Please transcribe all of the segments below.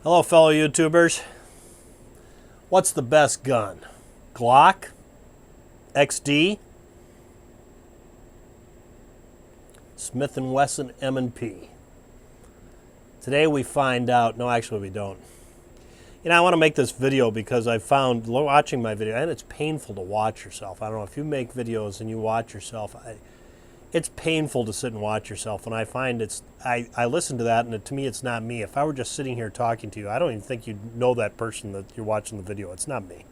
Hello, fellow YouTubers. What's the best gun? Glock? XD? Smith & Wesson M&P. Today we find out, no, actually we don't. You know, I want to make this video because I found, watching my video, and it's painful to watch yourself. I don't know, if you make videos and you watch yourself, it's painful to sit and watch yourself, and I find I listen to that, and to me it's not me. If I were just sitting here talking to you, I don't even think you'd know that person that you're watching the video. It's not me.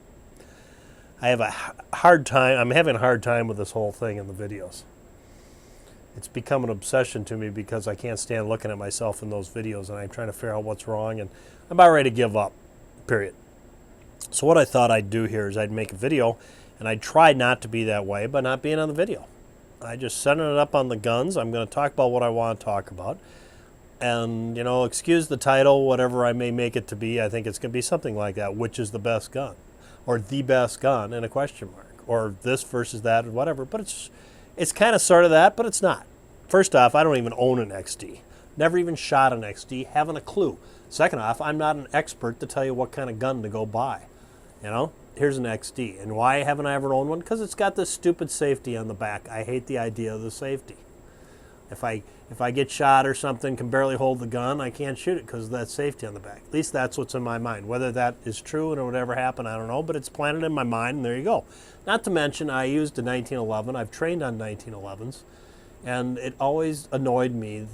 I have a hard time, I'm having a hard time with this whole thing in the videos. It's become an obsession to me because I can't stand looking at myself in those videos, and I'm trying to figure out what's wrong, and I'm about ready to give up, period. So what I thought I'd do here is I'd make a video, and I'd try not to be that way by not being on the video. I just setting it up on the guns. I'm going to talk about what I want to talk about. And, you know, excuse the title, whatever I may make it to be. I think it's going to be something like that, which is the best gun. Or the best gun, in a question mark. Or this versus that, or whatever. But it's kind of sort of that, but it's not. First off, I don't even own an XD. Never even shot an XD, haven't a clue. Second off, I'm not an expert to tell you what kind of gun to go buy. You know? Here's an XD. And why haven't I ever owned one? Because it's got this stupid safety on the back. I hate the idea of the safety. If I get shot or something, can barely hold the gun, I can't shoot it because of that safety on the back. At least that's what's in my mind. Whether that is true and it would ever happen, I don't know, but it's planted in my mind, and there you go. Not to mention, I used a 1911. I've trained on 1911s, and it always annoyed me.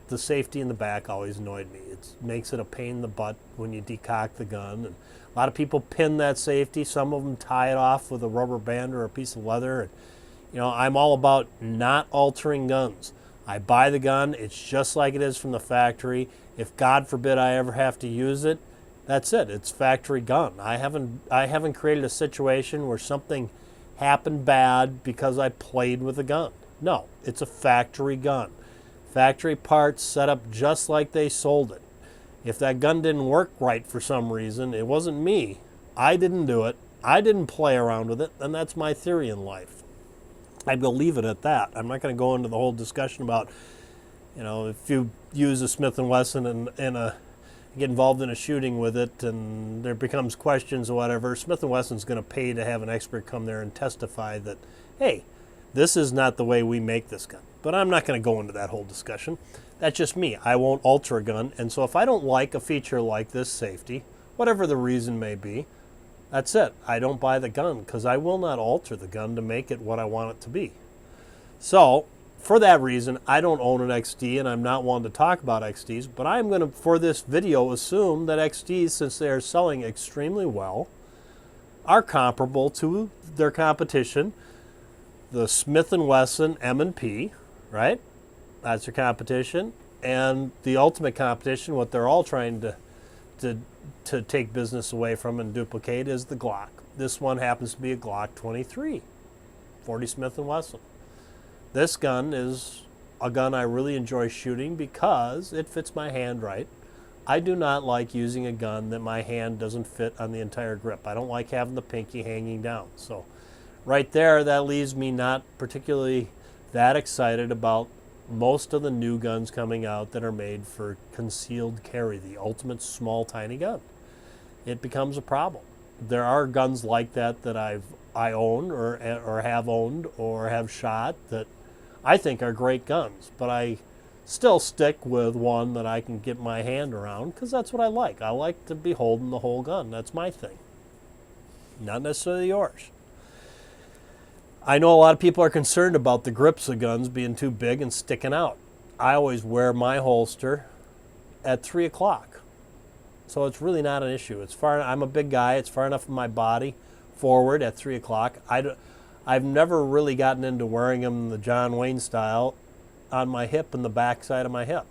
The safety in the back always annoyed me. It makes it a pain in the butt when you decock the gun. And a lot of people pin that safety. Some of them tie it off with a rubber band or a piece of leather. And, you know, I'm all about not altering guns. I buy the gun. It's just like it is from the factory. If God forbid I ever have to use it, that's it. It's factory gun. I haven't created a situation where something happened bad because I played with a gun. No, it's a factory gun. Factory parts set up just like they sold it. If that gun didn't work right for some reason, it wasn't me. I didn't do it. I didn't play around with it, and that's my theory in life. I'd go leave it at that. I'm not going to go into the whole discussion about, you know, if you use a Smith & Wesson and get involved in a shooting with it and there becomes questions or whatever, Smith & Wesson's going to pay to have an expert come there and testify that, hey, this is not the way we make this gun. But I'm not going to go into that whole discussion. That's just me. I won't alter a gun. And so if I don't like a feature like this safety, whatever the reason may be, that's it. I don't buy the gun because I will not alter the gun to make it what I want it to be. So for that reason, I don't own an XD, and I'm not one to talk about XDs. But I'm going to, for this video, assume that XDs, since they are selling extremely well, are comparable to their competition, the Smith & Wesson M&P, right? That's their competition. And the ultimate competition, what they're all trying to take business away from and duplicate, is the Glock. This one happens to be a Glock 40 Smith & Wesson. This gun is a gun I really enjoy shooting because it fits my hand right. I do not like using a gun that my hand doesn't fit on the entire grip. I don't like having the pinky hanging down. So right there, that leaves me not particularly that excited about most of the new guns coming out that are made for concealed carry, the ultimate small, tiny gun. It becomes a problem. There are guns like that that I own or have owned or have shot that I think are great guns, but I still stick with one that I can get my hand around because that's what I like. I like to be holding the whole gun. That's my thing. Not necessarily yours. I know a lot of people are concerned about the grips of guns being too big and sticking out. I always wear my holster at 3 o'clock. So it's really not an issue. I'm a big guy. It's far enough from my body forward at 3 o'clock. I've never really gotten into wearing them the John Wayne style on my hip and the back side of my hip.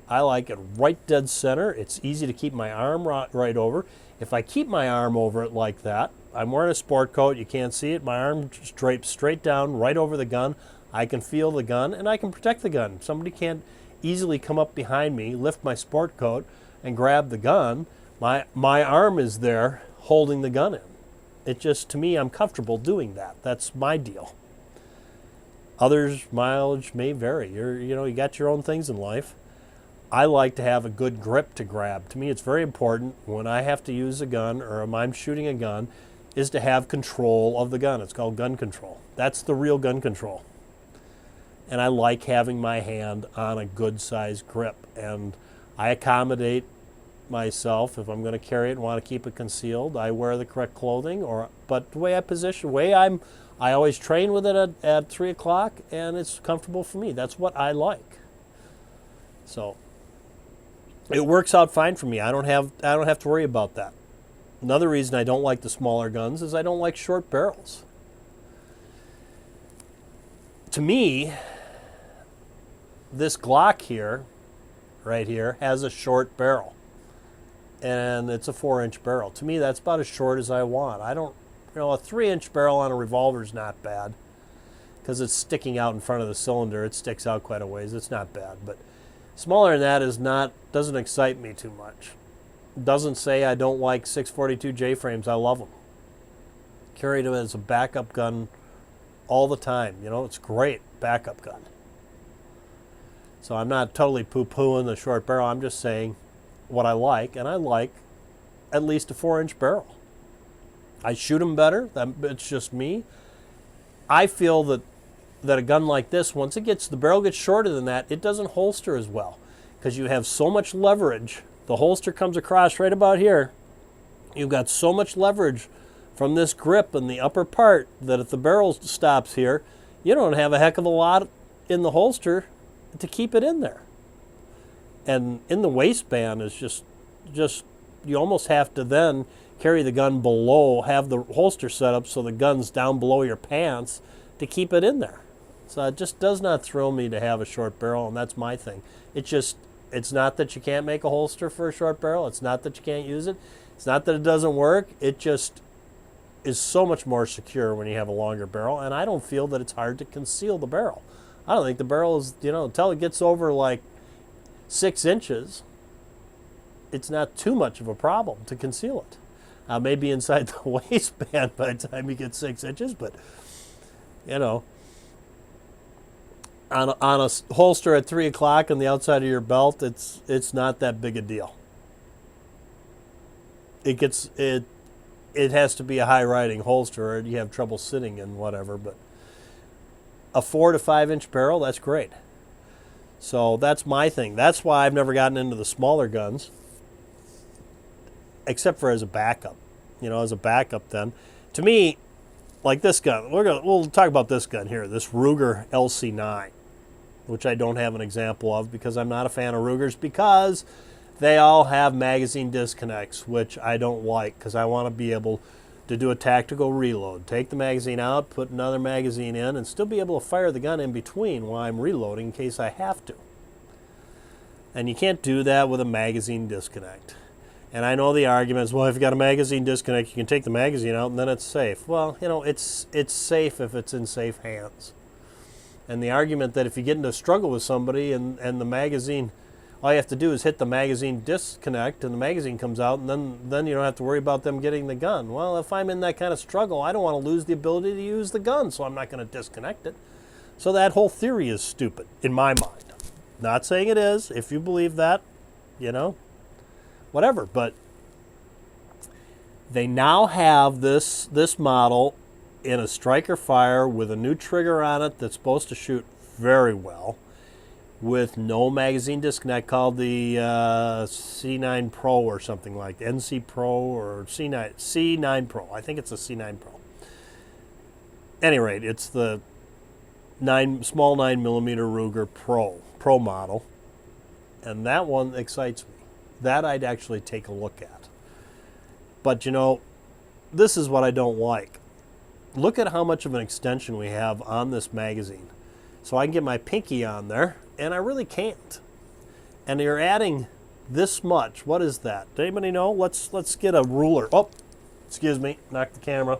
I like it right dead center. It's easy to keep my arm right over. If I keep my arm over it like that, I'm wearing a sport coat, you can't see it, my arm drapes straight down right over the gun. I can feel the gun and I can protect the gun. Somebody can't easily come up behind me, lift my sport coat and grab the gun. My arm is there holding the gun in. It just, to me, I'm comfortable doing that. That's my deal. Others' mileage may vary. You got your own things in life. I like to have a good grip to grab. To me, it's very important when I have to use a gun or when I'm shooting a gun is to have control of the gun. It's called gun control. That's the real gun control. And I like having my hand on a good size grip. And I accommodate myself if I'm going to carry it and want to keep it concealed. I wear the correct clothing, but the way I position, I always train with it at 3 o'clock, and it's comfortable for me. That's what I like. So it works out fine for me. I don't have to worry about that. Another reason I don't like the smaller guns is I don't like short barrels. To me, this Glock here, right here, has a short barrel. And it's a 4-inch barrel. To me, that's about as short as I want. A 3-inch barrel on a revolver is not bad because it's sticking out in front of the cylinder. It sticks out quite a ways. It's not bad, but smaller than that doesn't excite me too much. Doesn't say I don't like 642 J-frames. I love them. Carry them as a backup gun all the time. It's great backup gun. So I'm not totally poo-pooing the short barrel. I'm just saying what I like, and I like at least a 4-inch barrel. I shoot them better. It's just me. I feel that a gun like this, once the barrel gets shorter than that, it doesn't holster as well because you have so much leverage. The holster comes across right about here. You've got so much leverage from this grip in the upper part that if the barrel stops here, you don't have a heck of a lot in the holster to keep it in there. And in the waistband is just you almost have to then carry the gun below, have the holster set up so the gun's down below your pants to keep it in there. So it just does not thrill me to have a short barrel, and that's my thing. It's not that you can't make a holster for a short barrel. It's not that you can't use it. It's not that it doesn't work. It just is so much more secure when you have a longer barrel, and I don't feel that it's hard to conceal the barrel. I don't think the barrel is, until it gets over like 6 inches, it's not too much of a problem to conceal it. Maybe inside the waistband by the time you get 6 inches, but, on a holster at 3 o'clock on the outside of your belt, it's not that big a deal. It has to be a high riding holster or you have trouble sitting in whatever, but a 4 to 5 inch barrel, that's great. So that's my thing. That's why I've never gotten into the smaller guns, except for as a backup. As a backup then. To me, like this gun, we'll talk about this gun here, this Ruger LC9, which I don't have an example of because I'm not a fan of Rugers because they all have magazine disconnects, which I don't like because I want to be able to do a tactical reload. Take the magazine out, put another magazine in, and still be able to fire the gun in between while I'm reloading in case I have to. And you can't do that with a magazine disconnect. And I know the argument is, well, if you've got a magazine disconnect, you can take the magazine out and then it's safe. Well, it's safe if it's in safe hands. And the argument that if you get into a struggle with somebody and the magazine, all you have to do is hit the magazine disconnect and the magazine comes out and then you don't have to worry about them getting the gun. Well, if I'm in that kind of struggle, I don't want to lose the ability to use the gun, so I'm not going to disconnect it. So that whole theory is stupid in my mind. Not saying it is. If you believe that, whatever. But they now have this model in a striker fire with a new trigger on it that's supposed to shoot very well, with no magazine disconnect, called the C9 Pro or something like that. NC Pro or C9 Pro. I think it's a C9 Pro. At any rate, it's the small 9mm Ruger Pro model, and that one excites me. That I'd actually take a look at. But this is what I don't like. Look at how much of an extension we have on this magazine. So I can get my pinky on there, and I really can't. And you're adding this much. What is that? Does anybody know? Let's get a ruler. Oh, excuse me, knocked the camera.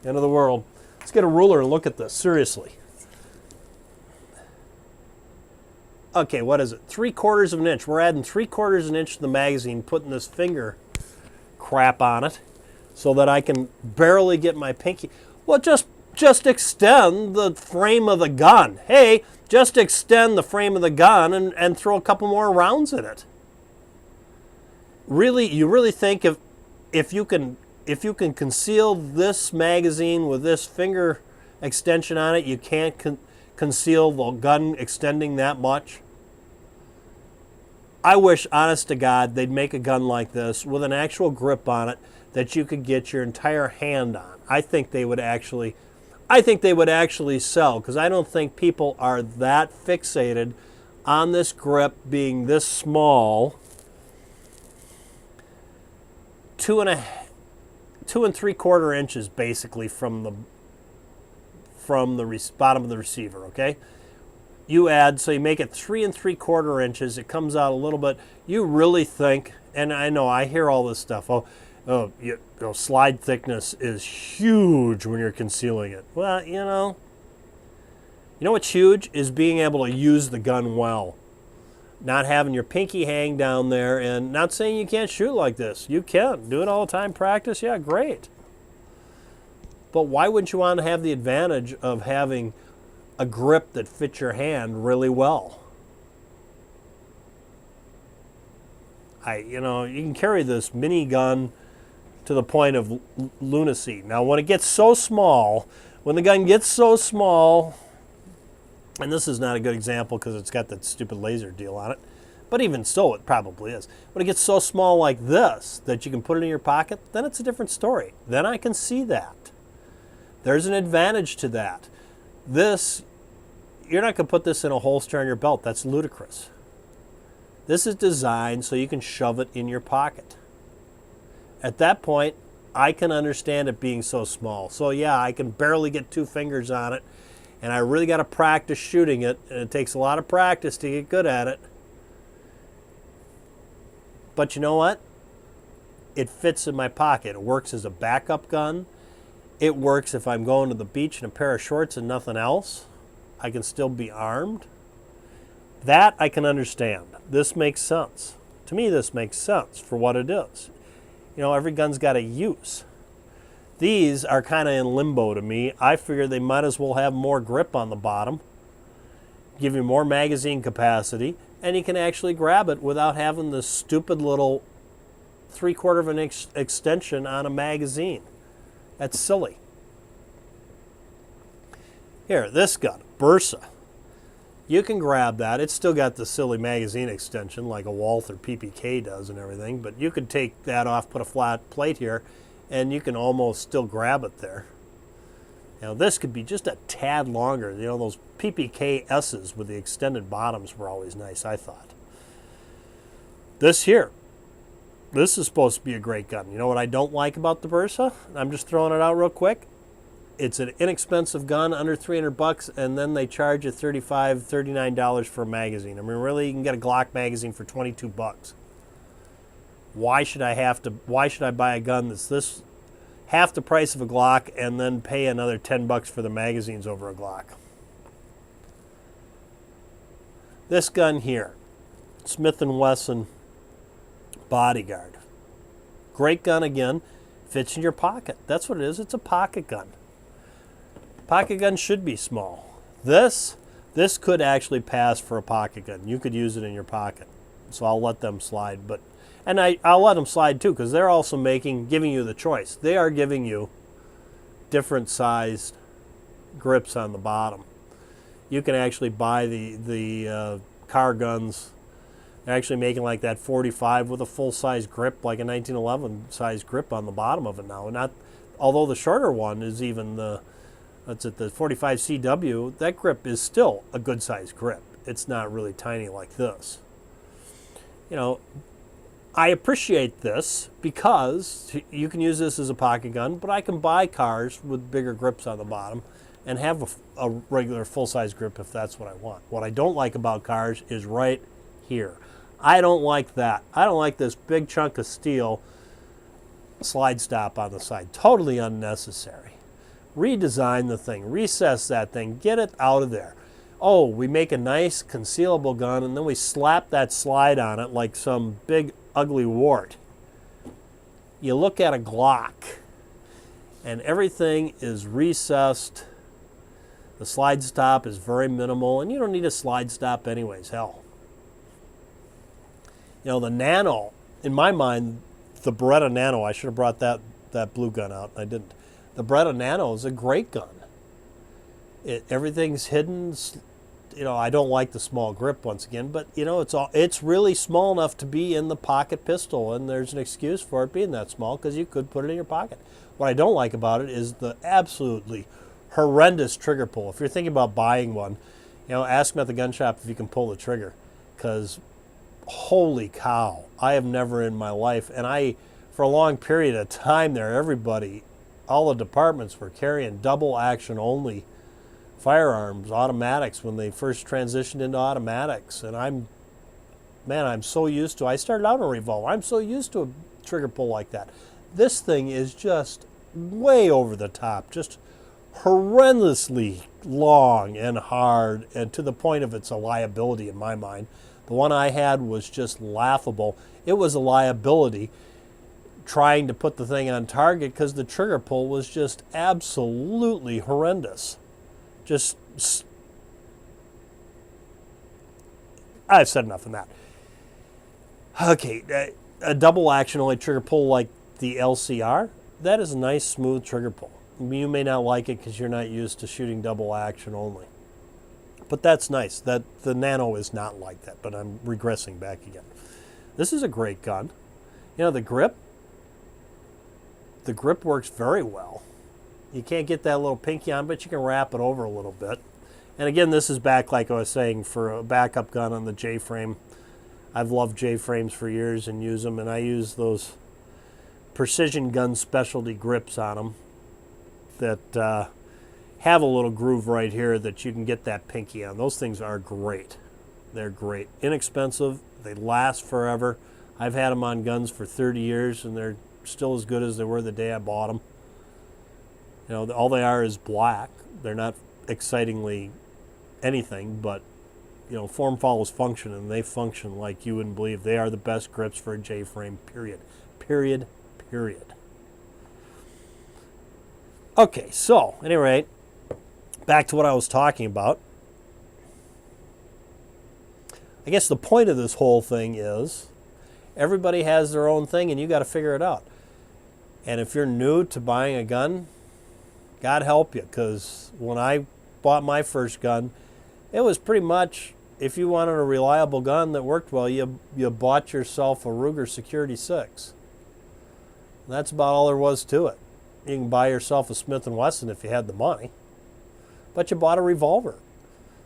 End of the world. Let's get a ruler and look at this, seriously. Okay, what is it? 3/4 of an inch. We're adding 3/4 of an inch to the magazine, putting this finger crap on it so that I can barely get my pinky. Well, just just extend the frame of the gun. Hey, just extend the frame of the gun and throw a couple more rounds in it. Really, you really think if you can conceal this magazine with this finger extension on it, you can't conceal the gun extending that much? I wish, honest to God, they'd make a gun like this with an actual grip on it that you could get your entire hand on. I think they would actually sell, because I don't think people are that fixated on this grip being this small. 2 3/4 inches basically from the bottom of the receiver. Okay, you add, so you make it 3 3/4 inches. It comes out a little bit. You really think? And I know I hear all this stuff. Slide thickness is huge when you're concealing it. Well, you know what's huge is being able to use the gun well. Not having your pinky hang down there, and not saying you can't shoot like this. You can. Do it all the time, practice, yeah, great. But why wouldn't you want to have the advantage of having a grip that fits your hand really well? You can carry this mini gun to the point of lunacy. Now, when it gets so small, when the gun gets so small, and this is not a good example because it's got that stupid laser deal on it, but even so, it probably is. When it gets so small like this that you can put it in your pocket, then it's a different story. Then I can see that. There's an advantage to that. This, you're not going to put this in a holster on your belt. That's ludicrous. This is designed so you can shove it in your pocket. At that point, I can understand it being so small. So yeah, I can barely get 2 fingers on it, and I really got to practice shooting it, and it takes a lot of practice to get good at it. But you know what? It fits in my pocket. It works as a backup gun. It works if I'm going to the beach in a pair of shorts and nothing else. I can still be armed. That I can understand. This makes sense. To me, this makes sense for what it is. Every gun's got a use. These are kind of in limbo to me. I figure they might as well have more grip on the bottom, give you more magazine capacity, and you can actually grab it without having this stupid little 3/4 of an extension on a magazine. That's silly. Here, this gun, Bursa. You can grab that. It's still got the silly magazine extension like a Walther PPK does and everything, but you could take that off, put a flat plate here, and you can almost still grab it there. This could be just a tad longer. Those PPK S's with the extended bottoms were always nice, I thought. This here, this is supposed to be a great gun. You know what I don't like about the Bursa? I'm just throwing it out real quick. It's an inexpensive gun, under $300, and then they charge you $35, $39 for a magazine. I mean, really, you can get a Glock magazine for $22. Why should I buy a gun that's this half the price of a Glock and then pay another $10 for the magazines over a Glock? This gun here, Smith & Wesson Bodyguard. Great gun again, fits in your pocket. That's what it is, it's a pocket gun. Pocket gun should be small. This could actually pass for a pocket gun. You could use it in your pocket. So I'll let them slide, I'll let them slide too, because they're also giving you the choice. They are giving you different sized grips on the bottom. You can actually buy the car guns. They're actually making like that 45 with a full size grip, like a 1911 size grip on the bottom of it now. Although the shorter one is even the 45 CW, that grip is still a good size grip. It's not really tiny like this. I appreciate this because you can use this as a pocket gun, but I can buy cars with bigger grips on the bottom and have a regular full-size grip if that's what I want. What I don't like about cars is right here. I don't like that. I don't like this big chunk of steel slide stop on the side. Totally unnecessary. Redesign the thing, recess that thing, get it out of there. Oh, we make a nice concealable gun and then we slap that slide on it like some big ugly wart. You look at a Glock. And everything is recessed. The slide stop is very minimal, and you don't need a slide stop anyways, hell. You know, the Nano, in my mind, the Beretta Nano, I should have brought that blue gun out, I didn't. The Beretta Nano is a great gun. Everything's hidden. You know, I don't like the small grip once again, but you know, it's really small enough to be in the pocket pistol, and there's an excuse for it being that small because you could put it in your pocket. What I don't like about it is the absolutely horrendous trigger pull. If you're thinking about buying one, you know, ask them at the gun shop if you can pull the trigger, because holy cow, I have never in my life, and for a long period of time there, all the departments were carrying double action only firearms, automatics, when they first transitioned into automatics. And I'm so used to, I started out in a revolver, I'm so used to a trigger pull like that. This thing is just way over the top, just horrendously long and hard, and to the point of it's a liability in my mind. The one I had was just laughable. It was a liability trying to put the thing on target because the trigger pull was just absolutely horrendous. I've said enough on that. Okay, a double action only trigger pull like the LCR, that is a nice smooth trigger pull. You may not like it because you're not used to shooting double action only. But that's nice. The Nano is not like that, but I'm regressing back again. This is a great gun. You know, the grip works very well. You can't get that little pinky on, but you can wrap it over a little bit. And again, this is back, like I was saying, for a backup gun on the J-frame. I've loved J-frames for years and use them, and I use those precision gun specialty grips on them that have a little groove right here that you can get that pinky on. Those things are great. They're great. Inexpensive. They last forever. I've had them on guns for 30 years, and they're still as good as they were the day I bought them. You know, all they are is black. They're not excitingly anything, but, you know, form follows function, and they function like you wouldn't believe. They are the best grips for a J-frame, period. Period. Period. Okay, so, at any rate, back to what I was talking about. I guess the point of this whole thing is everybody has their own thing, and you got to figure it out. And if you're new to buying a gun, God help you, because when I bought my first gun, it was pretty much, if you wanted a reliable gun that worked well, you bought yourself a Ruger Security 6. And that's about all there was to it. You can buy yourself a Smith & Wesson if you had the money, but you bought a revolver.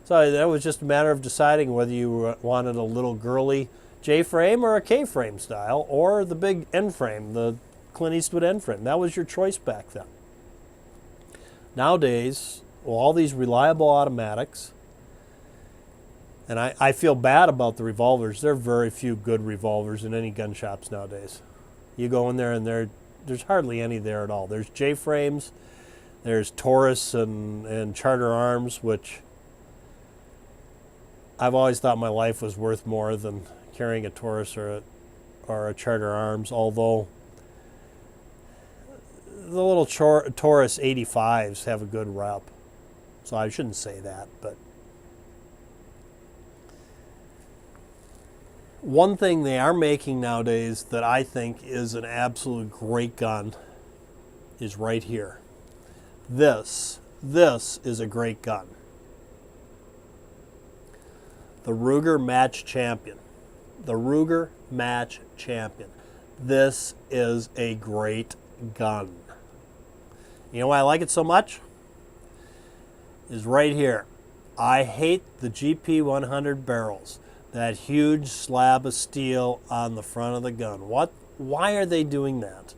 So that was just a matter of deciding whether you wanted a little girly J-frame or a K-frame style, or the big N-frame, the Clint Eastwood N-frame. That was your choice back then. Nowadays, well, all these reliable automatics, and I feel bad about the revolvers. There are very few good revolvers in any gun shops nowadays. You go in there and there's hardly any there at all. There's J-frames, there's Taurus and Charter Arms, which I've always thought my life was worth more than carrying a Taurus or a Charter Arms, although the little Taurus 85s have a good rep. So I shouldn't say that, but one thing they are making nowadays that I think is an absolute great gun is right here. This is a great gun. The Ruger Match Champion. The Ruger Match Champion. This is a great gun. You know why I like it so much? Is right here. I hate the GP100 barrels. That huge slab of steel on the front of the gun. Why are they doing that?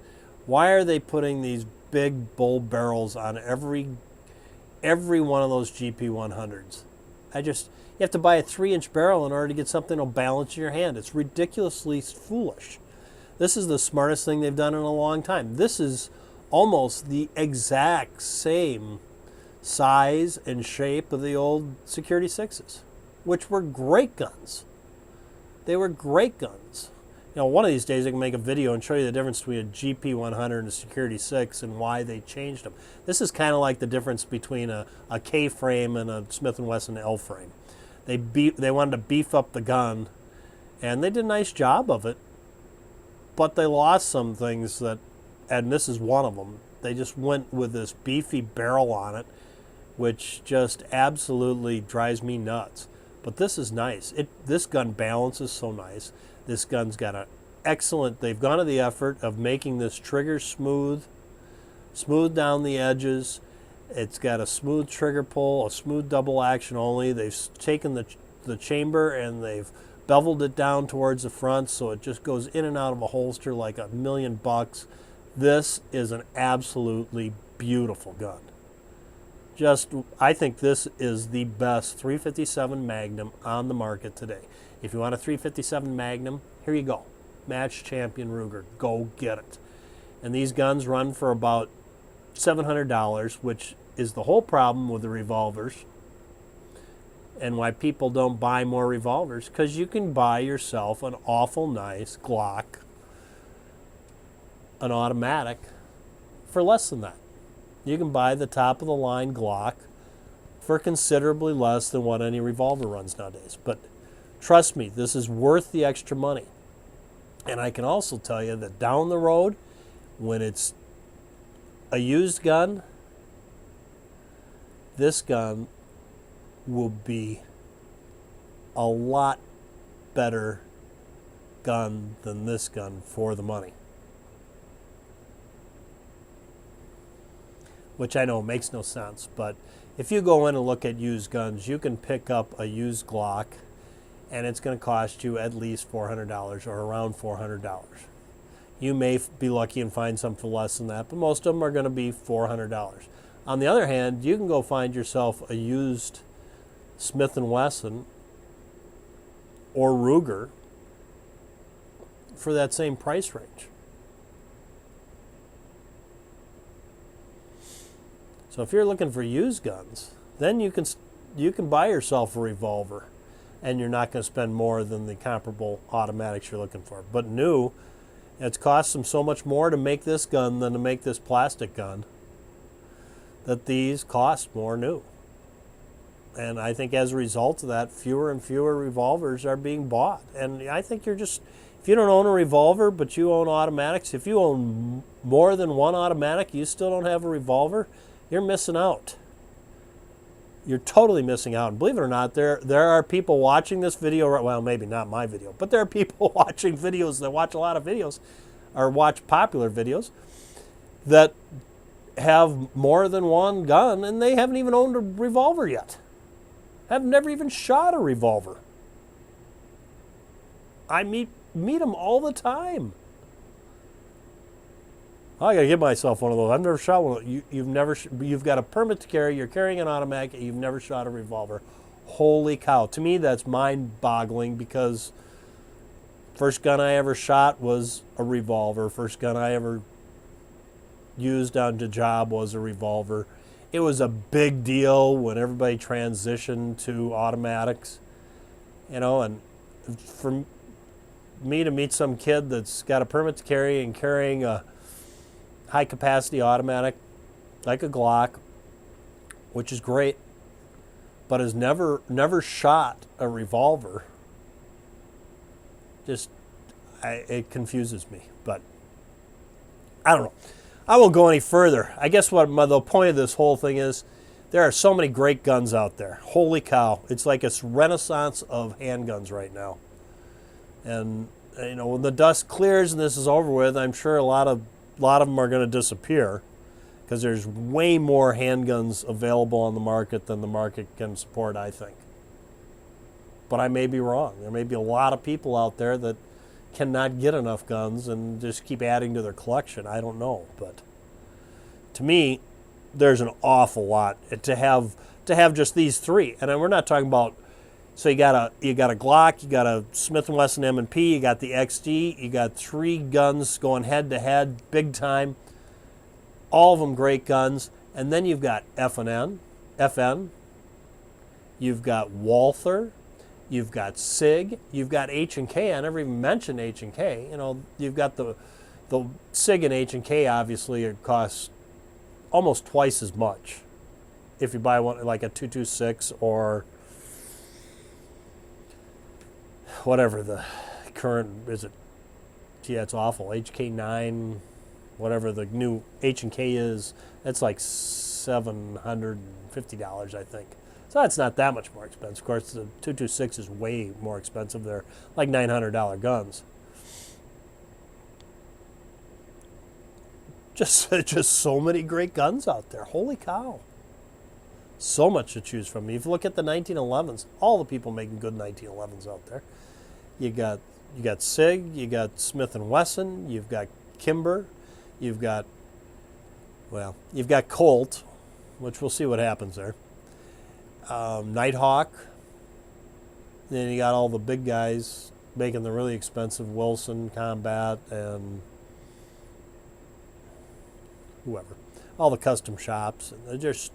Why are they putting these big bull barrels on every one of those GP100s? You have to buy a 3-inch barrel in order to get something that'll balance in your hand. It's ridiculously foolish. This is the smartest thing they've done in a long time. This is almost the exact same size and shape of the old Security 6s, which were great guns. They were great guns. one of these days I can make a video and show you the difference between a GP100 and a Security 6 and why they changed them. This is kind of like the difference between a K frame and a Smith & Wesson L frame. They wanted to beef up the gun, and they did a nice job of it, but they lost some things that, and this is one of them. They just went with this beefy barrel on it, which just absolutely drives me nuts. But this is nice. This gun balances so nice. This gun's got an excellent, they've gone to the effort of making this trigger smooth down the edges. It's got a smooth trigger pull, a smooth double action only. They've taken the chamber and they've beveled it down towards the front so it just goes in and out of a holster like $1,000,000. This is an absolutely beautiful gun. I think this is the best .357 Magnum on the market today. If you want a .357 Magnum, here you go. Match Champion Ruger. Go get it. And these guns run for about $700, which is the whole problem with the revolvers and why people don't buy more revolvers, because you can buy yourself an awful nice Glock, an automatic, for less than that. You can buy the top of the line Glock for considerably less than what any revolver runs nowadays. But trust me, this is worth the extra money. And I can also tell you that down the road, when it's a used gun, this gun will be a lot better gun than this gun for the money. Which I know makes no sense, but if you go in and look at used guns, you can pick up a used Glock and it's going to cost you at least $400 or around $400. You may be lucky and find some for less than that, but most of them are going to be $400. On the other hand, you can go find yourself a used Smith & Wesson or Ruger for that same price range. So if you're looking for used guns, then you can buy yourself a revolver, and you're not going to spend more than the comparable automatics you're looking for. But new, it's cost them so much more to make this gun than to make this plastic gun that these cost more new. And I think as a result of that, fewer and fewer revolvers are being bought. And I think if you don't own a revolver but you own automatics, if you own more than one automatic, you still don't have a revolver, you're missing out. You're totally missing out. And believe it or not, there are people watching this video, well, maybe not my video, but there are people watching videos that watch a lot of videos or watch popular videos that have more than one gun and they haven't even owned a revolver yet. Have never even shot a revolver. I meet them all the time. I got to give myself one of those. I've never shot one. You've got a permit to carry. You're carrying an automatic. And you've never shot a revolver. Holy cow! To me, that's mind-boggling because first gun I ever shot was a revolver. First gun I ever used on the job was a revolver. It was a big deal when everybody transitioned to automatics, and for me to meet some kid that's got a permit to carry and carrying a high-capacity automatic like a Glock, which is great, but has never shot a revolver, it confuses me. But I don't know. I won't go any further. I guess the point of this whole thing is there are so many great guns out there. Holy cow. It's like a renaissance of handguns right now. And when the dust clears and this is over with, I'm sure a lot of them are going to disappear because there's way more handguns available on the market than the market can support, I think. But I may be wrong. There may be a lot of people out there that cannot get enough guns and just keep adding to their collection. I don't know. But to me, there's an awful lot to have just these three. And we're not talking about, so you got a Glock, you got a Smith & Wesson M&P, you got the XD, you got three guns going head to head, big time. All of them great guns. And then you've got FN, you've got Walther, You've got SIG, you've got H&K. I never even mentioned H&K. You know, you've got the SIG and H&K, obviously, it costs almost twice as much if you buy one like a 226 or whatever the current is. It, yeah, it's awful. HK9, whatever the new H&K is, that's like $750, I think. So that's not that much more expensive. Of course, the 226 is way more expensive. They're like $900 guns. Just so many great guns out there. Holy cow. So much to choose from. If you look at the 1911s, all the people making good 1911s out there. You got SIG, you got Smith & Wesson, you've got Kimber, you've got Colt, which we'll see what happens there. Nighthawk. Then you got all the big guys making the really expensive Wilson Combat and whoever. All the custom shops. And there's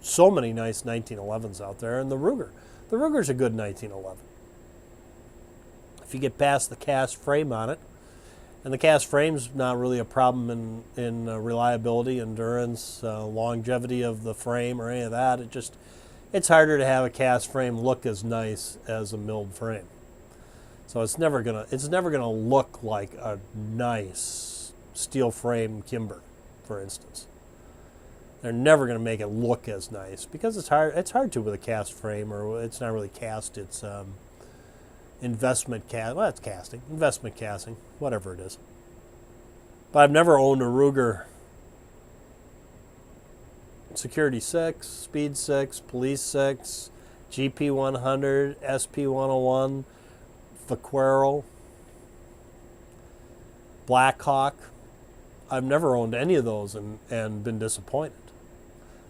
so many nice 1911s out there. And the Ruger. The Ruger's a good 1911. If you get past the cast frame on it, and the cast frame's not really a problem in reliability, endurance, longevity of the frame or any of that. It's harder to have a cast frame look as nice as a milled frame. So it's never gonna look like a nice steel frame Kimber, for instance. They're never gonna make it look as nice because it's hard. It's hard to with a cast frame, or it's not really cast. It's investment cast. Well, it's casting, investment casting, whatever it is. But I've never owned a Ruger Security 6, Speed 6, Police 6, GP 100, SP 101, Vaquero, Blackhawk. I've never owned any of those and been disappointed.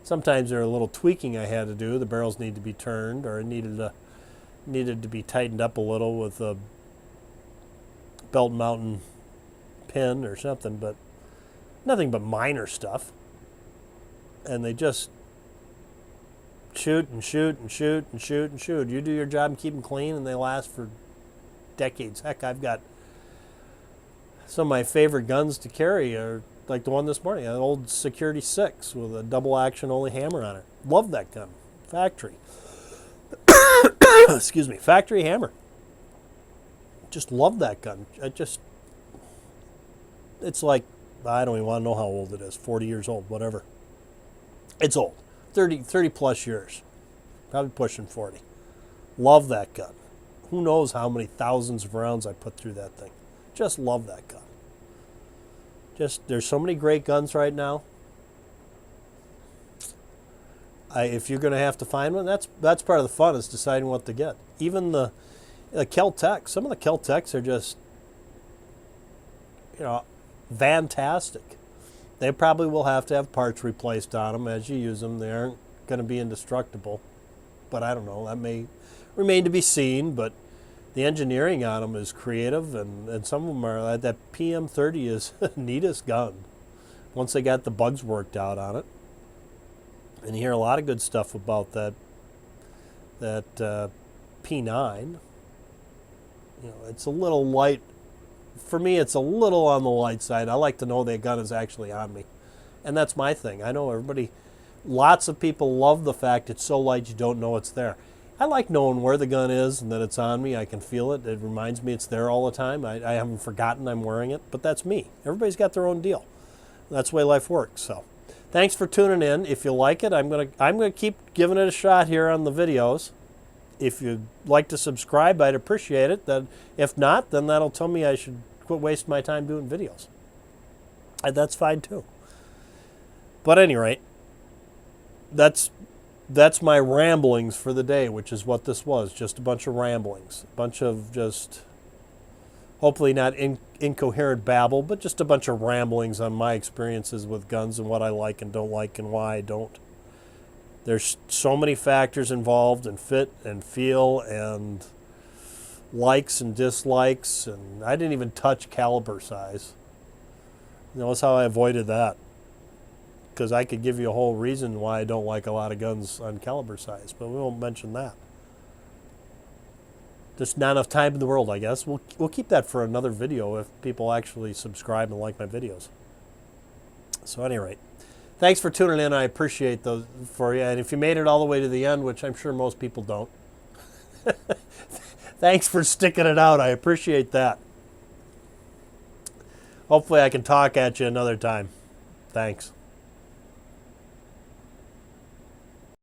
Sometimes there are a little tweaking I had to do. The barrels need to be turned, or it needed to be tightened up a little with a belt mountain pin or something, but nothing but minor stuff. And they just shoot and shoot and shoot and shoot and shoot. You do your job and keep them clean, and they last for decades. Heck, I've got some of my favorite guns to carry are like the one this morning, an old Security 6 with a double action only hammer on it. Love that gun. Factory. Excuse me. Factory hammer. Just love that gun. It's like, I don't even want to know how old it is. 40 years old, whatever. It's old. 30 plus years. Probably pushing 40. Love that gun. Who knows how many thousands of rounds I put through that thing. Just love that gun. There's so many great guns right now. If you're going to have to find one, that's part of the fun, is deciding what to get. Even the Kel-Tec. Some of the Kel-Tecs are just, fantastic. They probably will have to have parts replaced on them as you use them. They aren't going to be indestructible. But I don't know. That may remain to be seen. But the engineering on them is creative. And some of them are, that PM30 is the neatest gun once they got the bugs worked out on it. And you hear a lot of good stuff about that P9. It's a little light. For me, it's a little on the light side. I like to know that gun is actually on me. And that's my thing. I know lots of people love the fact it's so light you don't know it's there. I like knowing where the gun is and that it's on me. I can feel it. It reminds me it's there all the time. I haven't forgotten I'm wearing it, but that's me. Everybody's got their own deal. That's the way life works. So thanks for tuning in. If you like it, I'm gonna keep giving it a shot here on the videos. If you'd like to subscribe, I'd appreciate it. If not, then that'll tell me I should quit wasting my time doing videos. That's fine too. But at any rate, that's my ramblings for the day, which is what this was. Just a bunch of ramblings. A bunch of just, hopefully not incoherent babble, but just a bunch of ramblings on my experiences with guns and what I like and don't like and why I don't. There's so many factors involved, and fit and feel and likes and dislikes, and I didn't even touch caliber size. Notice how I avoided that, because I could give you a whole reason why I don't like a lot of guns on caliber size, but we won't mention that. Just not enough time in the world, I guess. We'll keep that for another video if people actually subscribe and like my videos. So at any rate, thanks for tuning in. I appreciate those for you. And if you made it all the way to the end, which I'm sure most people don't, thanks for sticking it out. I appreciate that. Hopefully I can talk at you another time. Thanks.